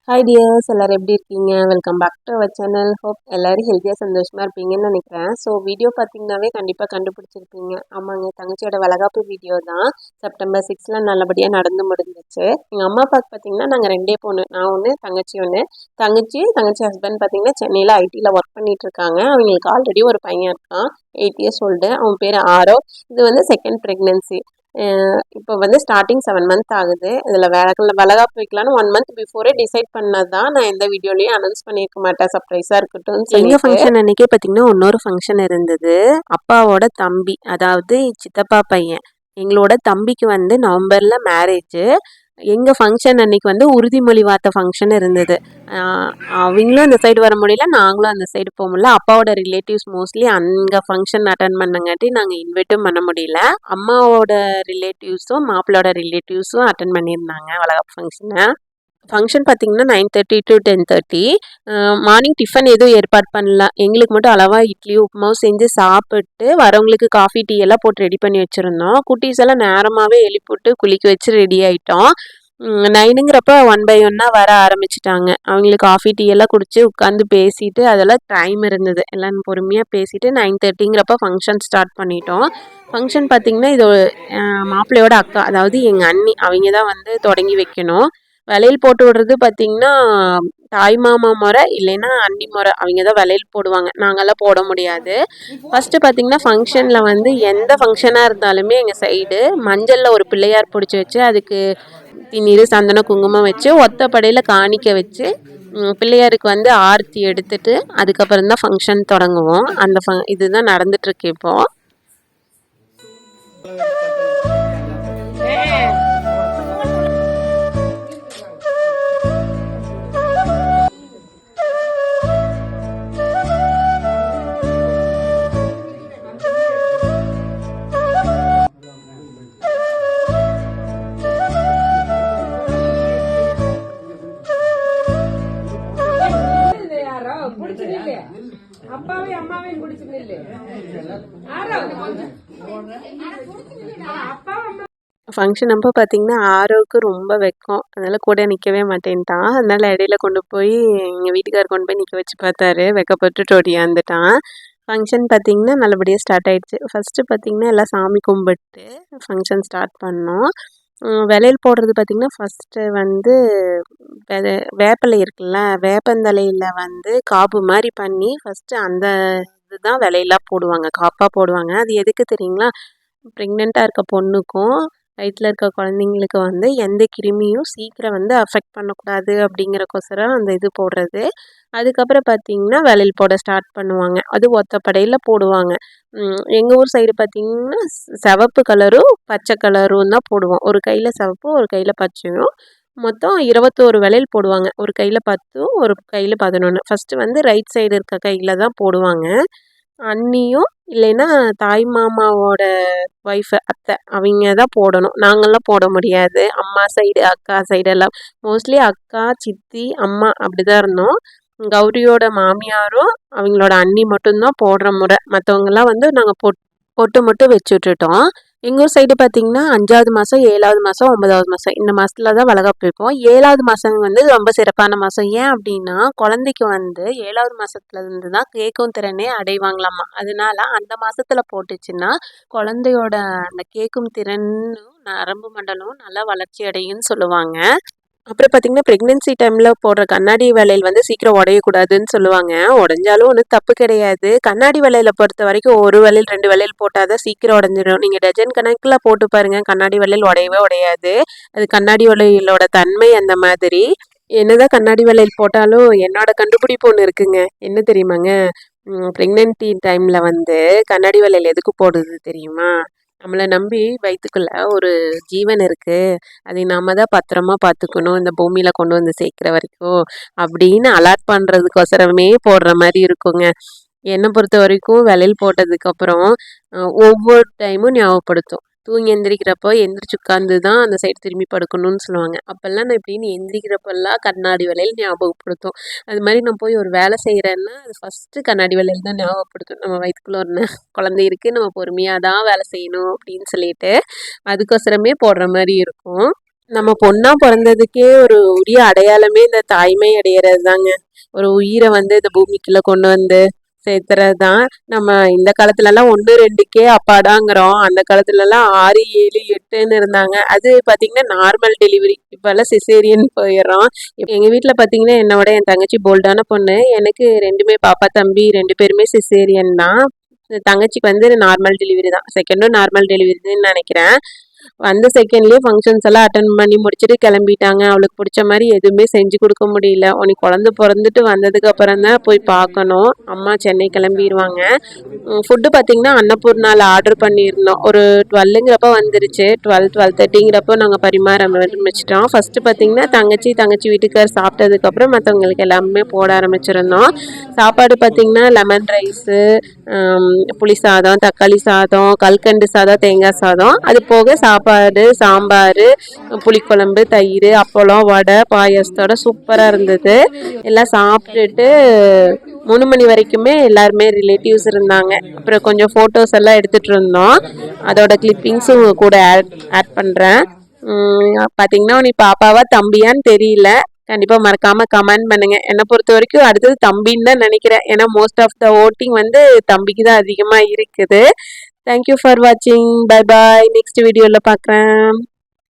Hi tears, எல்லோரும் எப்படி இருக்கீங்க? Welcome back to our channel. Hope எல்லோரும் ஹெல்த்தியாக சந்தோஷமாக இருப்பீங்கன்னு நினைக்கிறேன். ஸோ வீடியோ பார்த்தீங்கன்னாவே கண்டிப்பாக கண்டுபிடிச்சிருப்பீங்க. ஆமாங்க, தங்கச்சியோட வளகாப்பு வீடியோ தான். செப்டம்பர் 6 நல்லபடியாக நடந்து முடிஞ்சிச்சு. எங்கள் அம்மா அப்பாவுக்கு பார்த்தீங்கன்னா நாங்கள் ரெண்டே பொண்ணு, நான் ஒன்று, தங்கச்சி ஒன்று. தங்கச்சி ஹஸ்பண்ட் பார்த்தீங்கன்னா சென்னையில் ஐடியில் ஒர்க் பண்ணிட்டு இருக்காங்க. அவங்களுக்கு ஆல்ரெடி ஒரு பையன் இருக்கான், 8 இயர்ஸ் ஓல்டு. அவன் பேர் ஆரோ. இது வந்து செகண்ட் ப்ரெக்னென்சி. இப்போ வந்து ஸ்டார்டிங் 7 மந்த் ஆகுது. இதில் வளகாப்பு வைக்கலான்னு 1 மந்த் பிஃபோரே டிசைட் பண்ணது தான். நான் எந்த வீடியோலையும் அனௌன்ஸ் பண்ணியிருக்க மாட்டேன், சர்ப்ரைஸாக இருக்கட்டும். எங்கள் ஃபங்க்ஷன் அன்றைக்கே பார்த்திங்கன்னா இன்னொரு ஃபங்க்ஷன் இருந்தது. அப்பாவோட தம்பி, அதாவது சித்தப்பா பையன், எங்களோட தம்பிக்கு வந்து நவம்பரில் மேரேஜு. எங்கள் ஃபங்க்ஷன் அன்றைக்கி வந்து உறுதிமொழி வார்த்தை ஃபங்க்ஷன் இருந்தது. அவங்களும் அந்த சைடு வர முடியல, நாங்களும் அந்த சைடு போக முடியல. அப்பாவோட ரிலேட்டிவ்ஸ் மோஸ்ட்லி அங்கே ஃபங்க்ஷன் அட்டன் பண்ணங்காட்டி நாங்கள் இன்வைட்டும் பண்ண முடியல. அம்மாவோட ரிலேட்டிவ்ஸும் மாப்பிளோட ரிலேட்டிவ்ஸும் அட்டன் பண்ணியிருந்தாங்க வளகாப்பு ஃபங்க்ஷன் பார்த்திங்கன்னா 9:30 to 10:30. மார்னிங் டிஃபன் எதுவும் ஏற்பாடு பண்ணல. எங்களுக்கு மட்டும் அளவாக இட்லி உப்புமாவும் செஞ்சு சாப்பிட்டு வரவங்களுக்கு காஃபி டீ எல்லாம் போட்டு ரெடி பண்ணி வச்சுருந்தோம். குட்டீஸ் எல்லாம் நேரமாகவே எழுப்பிவிட்டு குளிக்க வச்சு ரெடி ஆகிட்டோம். 9ங்கிறப்ப 1 by 1 வர ஆரம்பிச்சிட்டாங்க. அவங்களுக்கு காஃபி டீ எல்லாம் குடித்து உட்காந்து பேசிட்டு அதெல்லாம் டைம் இருந்தது. எல்லாம் பொறுமையாக பேசிவிட்டு 9:30ங்கிறப்ப ஃபங்க்ஷன் ஸ்டார்ட் பண்ணிட்டோம். ஃபங்க்ஷன் பார்த்திங்கன்னா இது மாப்பிள்ளையோட அக்கா, அதாவது எங்கள் அண்ணி, அவங்க தான் வந்து தொடங்கி வைக்கணும். வளையல் போட்டு விடுறது பார்த்திங்கன்னா தாய் மாமா முறை இல்லைன்னா அண்ணி முறை, அவங்க தான் வளையல் போடுவாங்க, நாங்கள்லாம் போட முடியாது. ஃபஸ்ட்டு பார்த்திங்கன்னா ஃபங்க்ஷனில் வந்து எந்த ஃபங்க்ஷனாக இருந்தாலுமே எங்கள் சைடு மஞ்சளில் ஒரு பிள்ளையார் பிடிச்சி வச்சு அதுக்கு திண்ணீர் சந்தனம் குங்குமம் வச்சு ஒத்தப்படையில் காணிக்க வச்சு பிள்ளையாருக்கு வந்து ஆரத்தி எடுத்துட்டு அதுக்கப்புறம் தான் ஃபங்க்ஷன் தொடங்குவோம். அந்த இதுதான் நடந்துட்டுருக்கு இப்போது. ஃபங்க்ஷன் அப்போ பார்த்திங்கன்னா ஆரோவுக்கு ரொம்ப வெக்கம், அதனால் கூட நிற்கவே மாட்டேன்ட்டான். அதனால் இடையில கொண்டு போய் எங்கள் வீட்டுக்கார் கொண்டு போய் நிற்க வச்சு பார்த்தாரு, வெக்கப்பட்டு ஓடியாந்துட்டான். ஃபங்க்ஷன் பார்த்திங்கன்னா நல்லபடியாக ஸ்டார்ட் ஆகிடுச்சு. ஃபஸ்ட்டு பார்த்திங்கன்னா எல்லாம் சாமி கும்பிட்டு ஃபங்க்ஷன் ஸ்டார்ட் பண்ணோம். வளையல் போடுறது பார்த்திங்கன்னா ஃபஸ்ட்டு வந்து வேப்பிலை இருக்குல்ல, வேப்பந்தலையில் வந்து காப்பு மாதிரி பண்ணி ஃபஸ்ட்டு அந்த இதுதான் விலையெல்லாம் போடுவாங்க, காப்பாக போடுவாங்க. அது எதுக்கு தெரியுங்களா? ப்ரெக்னெண்ட்டாக இருக்க பொண்ணுக்கும் வயிற்றில் இருக்க குழந்தைங்களுக்கு வந்து எந்த கிருமியும் சீக்கிரம் வந்து அஃபெக்ட் பண்ணக்கூடாது அப்படிங்கிறக்கோசரம் அந்த இது போடுறது. அதுக்கப்புறம் பார்த்திங்கன்னா வளையல் போட ஸ்டார்ட் பண்ணுவாங்க. அது ஒத்தப்படையில் போடுவாங்க. எங்கள் ஊர் சைடு பார்த்திங்கன்னா சிவப்பு கலரும் பச்சை கலரும் தான் போடுவோம். ஒரு கையில் சிவப்பும் ஒரு கையில் பச்சையும், மொத்தம் 21 வளையல் போடுவாங்க. ஒரு கையில் 10, ஒரு கையில் 11. ஃபஸ்ட்டு வந்து ரைட் சைடு இருக்க கையில் தான் போடுவாங்க. அண்ணியும் இல்லைன்னா தாய் மாமாவோட ஒய்ஃபு, அத்தை, அவங்க தான் போடணும். நாங்கள்லாம் போட முடியாது. அம்மா சைடு அக்கா சைடெல்லாம் மோஸ்ட்லி அக்கா சித்தி அம்மா அப்படி தான் இருந்தோம். கௌரியோட மாமியாரும் அவங்களோட அண்ணி மட்டும்தான் போடுற முறை. மற்றவங்கெல்லாம் வந்து நாங்கள் பொட்டு மட்டும் வச்சு விட்டுட்டோம். எங்கள் ஊர் சைடு பார்த்திங்கன்னா 5வது மாதம் 7வது மாதம் 9வது மாதம் இந்த மாதத்துல தான் வளகாப்பு வைப்போம். 7வது மாதம் வந்து ரொம்ப சிறப்பான மாதம். ஏன் அப்படின்னா குழந்தைக்கு வந்து 7வது மாதத்துலேருந்து தான் கேட்கும் திறனே அடைவாங்களாம்மா. அதனால அந்த மாதத்தில் போட்டுச்சுன்னா குழந்தையோட அந்த கேட்கும் திறனும் நரம்பு மண்டலம் நல்லா வளர்ச்சி அடையும்னு சொல்லுவாங்க. அப்புறம் பார்த்திங்கன்னா ப்ரெக்னென்சி டைமில் போடுற கண்ணாடி வளையல் வந்து சீக்கிரம் உடையக்கூடாதுன்னு சொல்லுவாங்க. உடஞ்சாலும் ஒன்றும் தப்பு கிடையாது. கண்ணாடி வளையலை பொறுத்த வரைக்கும் ஒரு வளையல் 2 வளையல் போட்டால் தான் சீக்கிரம் உடஞ்சிடும். நீங்கள் டஜன் கணக்கில் போட்டு பாருங்கள், கண்ணாடி வளையல் உடையவே உடையாது. அது கண்ணாடி வளையலோட தன்மை அந்த மாதிரி. என்னதான் கண்ணாடி வளையல் போட்டாலும் என்னோட கண்டுபிடிப்பு ஒன்று இருக்குங்க. என்ன தெரியுமாங்க? ப்ரெக்னென்சி டைமில் வந்து கண்ணாடி வளையல் எதுக்கு போடுது தெரியுமா? நம்மளை நம்பி வயிற்றுக்குள்ளே ஒரு ஜீவன் இருக்குது, அதை நாம் தான் பத்திரமா பார்த்துக்கணும் இந்த பூமியில் கொண்டு வந்து சேர்க்குற வரைக்கும் அப்படின்னு அலாட் பண்ணுறதுக்கோசரமே போடுற மாதிரி இருக்குங்க. என்னை பொறுத்த வரைக்கும் வளையல் போட்டதுக்கப்புறம் ஒவ்வொரு டைமும் ஞாபகப்படுத்தும். தூங்கி எந்திரிக்கிறப்போ எந்திரிச்சு உட்காந்து தான் அந்த சைடு திரும்பி படுக்கணும்னு சொல்லுவாங்க. அப்போல்லாம் நான் இப்படின்னு எந்திரிக்கிறப்பெல்லாம் கண்ணாடி வளையல் ஞாபகப்படுத்தும். அது மாதிரி நான் போய் ஒரு வேலை செய்கிறேன்னா அது ஃபஸ்ட்டு கண்ணாடி வளையல் தான் ஞாபகப்படுத்தும். நம்ம வயிற்றுக்குள்ளே ஒரு குழந்தை இருக்குது, நம்ம பொறுமையாக தான் வேலை செய்யணும் அப்படின்னு சொல்லிட்டு அதுக்கோசரமே போடுற மாதிரி இருக்கும். நம்ம பொண்ணா பிறந்ததுக்கே ஒரு உரிய அடையாளமே இந்த தாய்மை அடையிறது தாங்க. ஒரு உயிரை வந்து இந்த பூமிக்குள்ள கொண்டு வந்து சேர்த்துறது தான். நம்ம இந்த காலத்துலலாம் 1 2க்கே அப்பாடாங்கிறோம். அந்த காலத்துலலாம் 6 7 8ன்னு இருந்தாங்க. அது பார்த்தீங்கன்னா நார்மல் டெலிவரி. இப்போல்லாம் சிசேரியன் போயிடுறோம். எங்கள் வீட்டில் பார்த்தீங்கன்னா என்னோட என் தங்கச்சி போல்டான பொண்ணு. எனக்கு 2மே பாப்பா தம்பி 2 பேருமே சிசேரியன் தான். தங்கச்சிக்கு வந்து நார்மல் டெலிவரி தான். செகண்டும் நார்மல் டெலிவரின்னு நினைக்கிறேன். அந்த செகண்ட்லேயே ஃபங்க்ஷன்ஸ் எல்லாம் அட்டன் பண்ணி முடிச்சுட்டு கிளம்பிட்டாங்க. அவளுக்கு பிடிச்ச மாதிரி எதுவுமே செஞ்சு கொடுக்க முடியல. உனக்கு குழந்தை பிறந்துட்டு வந்ததுக்கு அப்புறம் தான் போய் பார்க்கணும். அம்மா சென்னை கிளம்பிடுவாங்க. ஃபுட்டு பார்த்தீங்கன்னா அன்னபூர்ணாவில் ஆர்டர் பண்ணியிருந்தோம். ஒரு 12ங்கிறப்ப வந்துருச்சு. 12:30ங்கிறப்போ நாங்கள் பரிமாற ஆரம்பிச்சிட்டோம். ஃபஸ்ட்டு பார்த்தீங்கன்னா தங்கச்சி வீட்டுக்கார் சாப்பிட்டதுக்கப்புறம் மற்றவங்களுக்கு எல்லாமே போட ஆரம்பிச்சிருந்தோம். சாப்பாடு பார்த்தீங்கன்னா லெமன் ரைஸு, புளி சாதம், தக்காளி சாதம், கல்கண்டு சாதம், தேங்காய் சாதம், அது போக சாப்பாடு, சாம்பார், புளிக்குழம்பு, தயிர், அப்பளம், வடை, பாயாசத்தோட சூப்பராக இருந்தது. எல்லாம் சாப்பிட்டுட்டு 3 மணி வரைக்குமே எல்லாருமே ரிலேட்டிவ்ஸ் இருந்தாங்க. அப்புறம் கொஞ்சம் ஃபோட்டோஸ் எல்லாம் எடுத்துகிட்டு இருந்தோம். அதோட கிளிப்பிங்ஸும் கூட ஆட் பண்ணுறேன். பார்த்தீங்கன்னா நீ பாப்பாவா தம்பியான்னு தெரியல. கண்டிப்பாக மறக்காமல் கமெண்ட் பண்ணுங்க. என்னை பொறுத்த வரைக்கும் அடுத்தது தம்பின்னு தான் நினைக்கிறேன். ஏன்னா மோஸ்ட் ஆஃப் த ஓட்டிங் வந்து தம்பிக்கு தான் அதிகமாக இருக்குது. தேங்க்யூ ஃபார் வாட்சிங். Bye bye. நெக்ஸ்ட் வீடியோவில் பார்க்குறேன்.